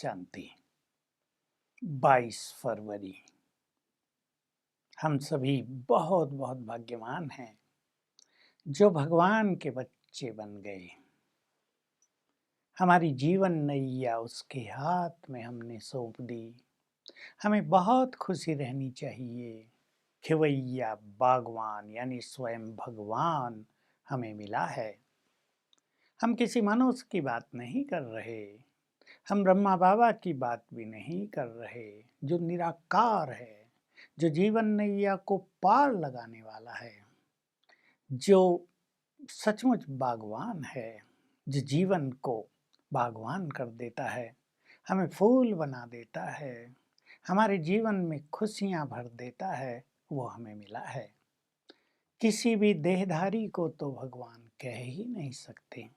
शांति। 22 फरवरी। हम सभी बहुत बहुत भाग्यवान हैं जो भगवान के बच्चे बन गए। हमारी जीवन नैया उसके हाथ में हमने सौंप दी। हमें बहुत खुशी रहनी चाहिए। खिवैया बागवान यानी स्वयं भगवान हमें मिला है। हम किसी मनुष्य की बात नहीं कर रहे, हम ब्रह्मा बाबा की बात भी नहीं कर रहे, जो निराकार है, जो जीवन नैया को पार लगाने वाला है, जो सचमुच बागवान है, जो जीवन को बागवान कर देता है, हमें फूल बना देता है, हमारे जीवन में खुशियां भर देता है, वो हमें मिला है। किसी भी देहधारी को तो भगवान कह ही नहीं सकते।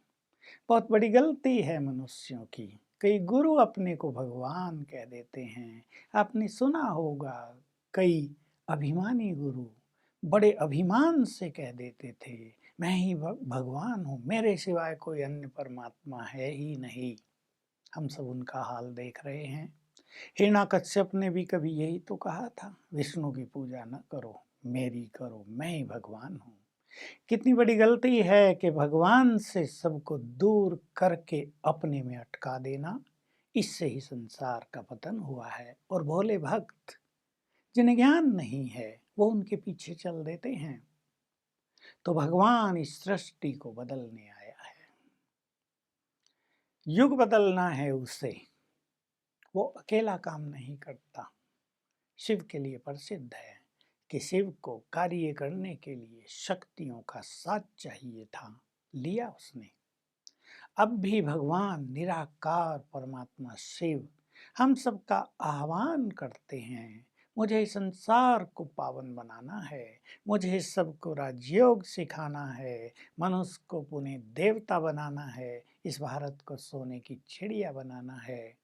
बहुत बड़ी गलती है मनुष्यों की। कई गुरु अपने को भगवान कह देते हैं। आपने सुना होगा, कई अभिमानी गुरु बड़े अभिमान से कह देते थे, मैं ही भगवान हूँ, मेरे सिवाय कोई अन्य परमात्मा है ही नहीं। हम सब उनका हाल देख रहे हैं। हिरण्याकश्यप ने भी कभी यही तो कहा था, विष्णु की पूजा न करो, मेरी करो, मैं ही भगवान हूँ। कितनी बड़ी गलती है कि भगवान से सबको दूर करके अपने में अटका देना। इससे ही संसार का पतन हुआ है। और भोले भक्त जिन्हें ज्ञान नहीं है वो उनके पीछे चल देते हैं। तो भगवान इस सृष्टि को बदलने आया है। युग बदलना है उसे, वो अकेला काम नहीं करता। शिव के लिए प्रसिद्ध है कि शिव को कार्य करने के लिए शक्तियों का साथ चाहिए था, लिया उसने। अब भी भगवान निराकार परमात्मा शिव हम सबका आह्वान करते हैं, मुझे संसार को पावन बनाना है, मुझे सबको राजयोग सिखाना है, मनुष्य को पुनः देवता बनाना है, इस भारत को सोने की चिड़िया बनाना है।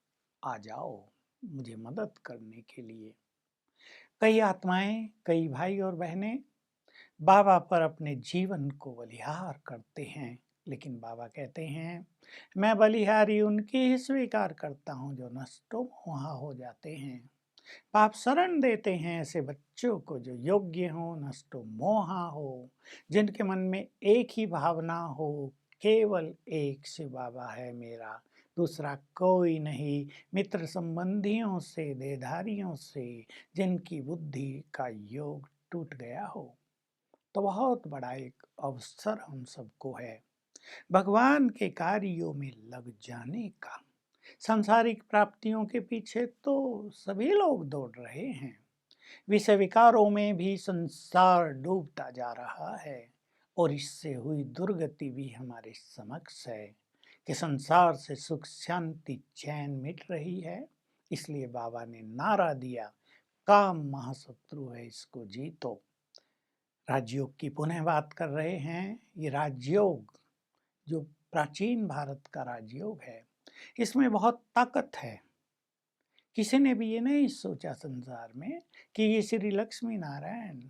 आ जाओ मुझे मदद करने के लिए। कई आत्माएं, कई भाई और बहनें बाबा पर अपने जीवन को बलिहार करते हैं, लेकिन बाबा कहते हैं, मैं बलिहारी उनकी ही स्वीकार करता हूँ जो नष्टो मोहा हो जाते हैं। पाप शरण देते हैं ऐसे बच्चों को जो योग्य हो, नष्टो मोहा हो, जिनके मन में एक ही भावना हो, केवल एक शिव बाबा है मेरा, दूसरा कोई नहीं। मित्र संबंधियों से, देहधारियों से जिनकी बुद्धि का योग टूट गया हो। तो बहुत बड़ा एक अवसर हम सबको है भगवान के कार्यों में लग जाने का। सांसारिक प्राप्तियों के पीछे तो सभी लोग दौड़ रहे हैं। विषय विकारों में भी संसार डूबता जा रहा है और इससे हुई दुर्गति भी हमारे समक्ष है कि संसार से सुख शांति चैन मिट रही है। इसलिए बाबा ने नारा दिया, काम महाशत्रु है, इसको जीतो। राजयोग की पुनः बात कर रहे हैं। ये राजयोग जो प्राचीन भारत का राजयोग है, इसमें बहुत ताकत है। किसी ने भी ये नहीं सोचा संसार में कि ये श्री लक्ष्मी नारायण,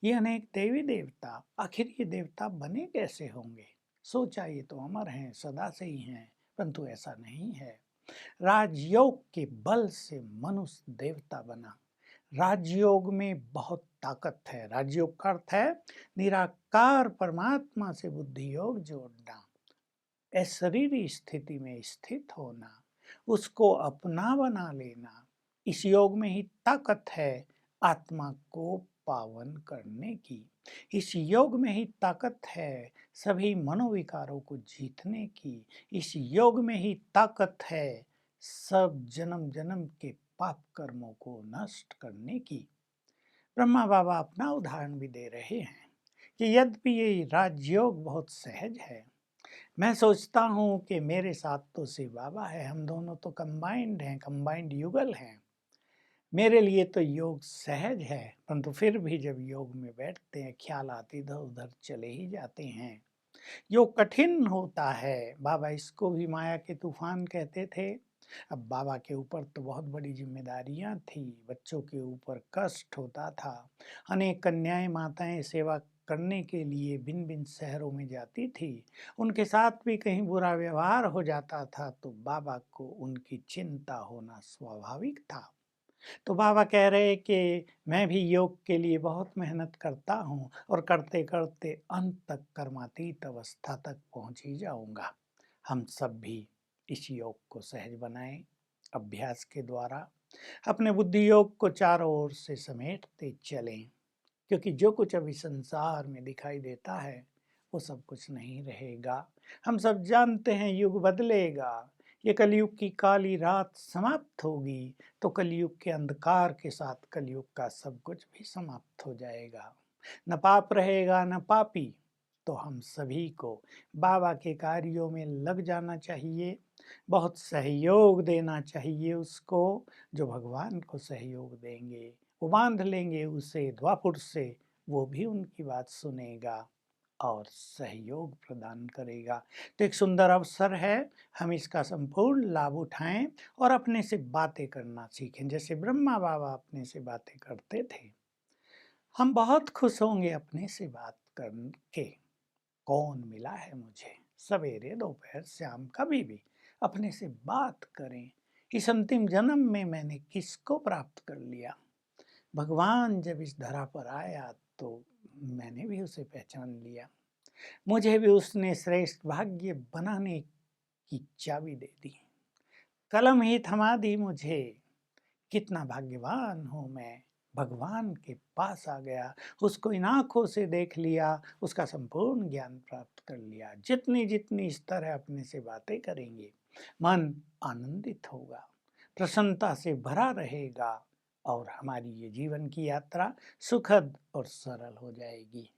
ये अनेक देवी देवता, आखिर ये देवता बने कैसे होंगे। सोचा ये तो अमर हैं, सदा से ही हैं, परंतु ऐसा नहीं है। राजयोग के बल से मनुष्य देवता बना। राजयोग में बहुत ताकत है। राजयोग का अर्थ है निराकार परमात्मा से बुद्धि योग जोड़ना, अशरीरी स्थिति में स्थित होना, उसको अपना बना लेना। इस योग में ही ताकत है आत्मा को पावन करने की। इस योग में ही ताकत है सभी मनोविकारों को जीतने की। इस योग में ही ताकत है सब जन्म जन्म के पाप कर्मों को नष्ट करने की। ब्रह्मा बाबा अपना उदाहरण भी दे रहे हैं कि यद्यपि ये राजयोग बहुत सहज है, मैं सोचता हूँ कि मेरे साथ तो शिव बाबा है, हम दोनों तो कंबाइंड हैं, कंबाइंड युगल हैं। मेरे लिए तो योग सहज है, परंतु फिर भी जब योग में बैठते हैं ख्यालात इधर उधर चले ही जाते हैं। योग कठिन होता है। बाबा इसको भी माया के तूफान कहते थे। अब बाबा के ऊपर तो बहुत बड़ी जिम्मेदारियां थी, बच्चों के ऊपर कष्ट होता था। अनेक कन्याएं माताएं सेवा करने के लिए भिन्न भिन्न शहरों में जाती थी, उनके साथ भी कहीं बुरा व्यवहार हो जाता था तो बाबा को उनकी चिंता होना स्वाभाविक था। तो बाबा कह रहे कि मैं भी योग के लिए बहुत मेहनत करता हूँ और करते करते अंत तक कर्मातीत अवस्था तक पहुँच ही जाऊँगा। हम सब भी इस योग को सहज बनाएं, अभ्यास के द्वारा अपने बुद्धि योग को चारों ओर से समेटते चलें, क्योंकि जो कुछ अभी संसार में दिखाई देता है वो सब कुछ नहीं रहेगा। हम सब जानते हैं युग बदलेगा, ये कलयुग की काली रात समाप्त होगी तो कलयुग के अंधकार के साथ कलयुग का सब कुछ भी समाप्त हो जाएगा। न पाप रहेगा न पापी। तो हम सभी को बाबा के कार्यों में लग जाना चाहिए, बहुत सहयोग देना चाहिए उसको, जो भगवान को सहयोग देंगे वो बांध लेंगे उसे द्वापुर से, वो भी उनकी बात सुनेगा और सहयोग प्रदान करेगा। तो एक सुंदर अवसर है, हम इसका संपूर्ण लाभ उठाएं और अपने से बातें करना सीखें, जैसे ब्रह्मा बाबा अपने से बातें करते थे। हम बहुत खुश होंगे अपने से बात करके। कौन मिला है मुझे, सवेरे दोपहर शाम कभी भी अपने से बात करें। इस अंतिम जन्म में मैंने किसको प्राप्त कर लिया। भगवान जब इस धरा पर आया तो मैंने भी उसे पहचान लिया, मुझे भी उसने श्रेष्ठ भाग्य बनाने की चाबी दे दी, कलम ही थमा दी मुझे। कितना भाग्यवान हूँ मैं, भगवान के पास आ गया, उसको इन आँखों से देख लिया, उसका संपूर्ण ज्ञान प्राप्त कर लिया। जितनी जितनी इस तरह अपने से बातें करेंगे मन आनंदित होगा, प्रसन्नता से भरा रहेगा और हमारी ये जीवन की यात्रा सुखद और सरल हो जाएगी।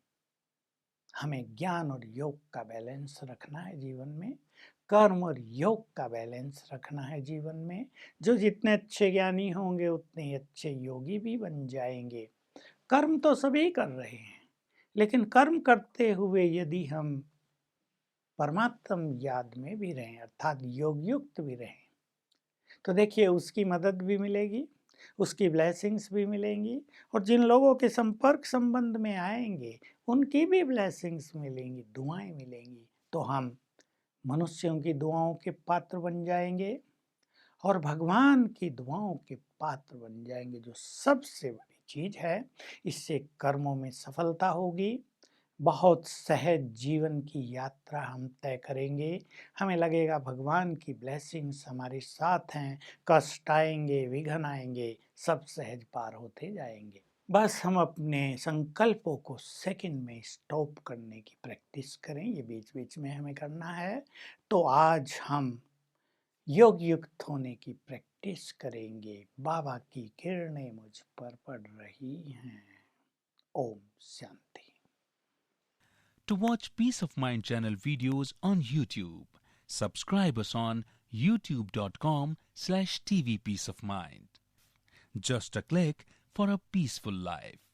हमें ज्ञान और योग का बैलेंस रखना है जीवन में, कर्म और योग का बैलेंस रखना है जीवन में। जो जितने अच्छे ज्ञानी होंगे उतने अच्छे योगी भी बन जाएंगे। कर्म तो सभी कर रहे हैं, लेकिन कर्म करते हुए यदि हम परमात्म याद में भी रहें, अर्थात योग युक्त भी रहें, तो देखिए उसकी मदद भी मिलेगी, उसकी ब्लेसिंग्स भी मिलेंगी, और जिन लोगों के संपर्क संबंध में आएंगे उनकी भी ब्लेसिंग्स मिलेंगी, दुआएं मिलेंगी। तो हम मनुष्यों की दुआओं के पात्र बन जाएंगे और भगवान की दुआओं के पात्र बन जाएंगे, जो सबसे बड़ी चीज है। इससे कर्मों में सफलता होगी, बहुत सहज जीवन की यात्रा हम तय करेंगे। हमें लगेगा भगवान की ब्लेसिंग्स हमारे साथ हैं, कष्ट आएंगे, विघ्न आएंगे, सब सहज पार होते जाएंगे। बस हम अपने संकल्पों को सेकंड में स्टॉप करने की प्रैक्टिस करें, ये बीच बीच में हमें करना है। तो आज हम योग युक्त होने की प्रैक्टिस करेंगे। बाबा की किरणें मुझ पर पड़ रही हैं। Om Shanti. To watch Peace of Mind channel videos on YouTube, subscribe us on youtube.com/tvpeaceofmind. Just a click for a peaceful life.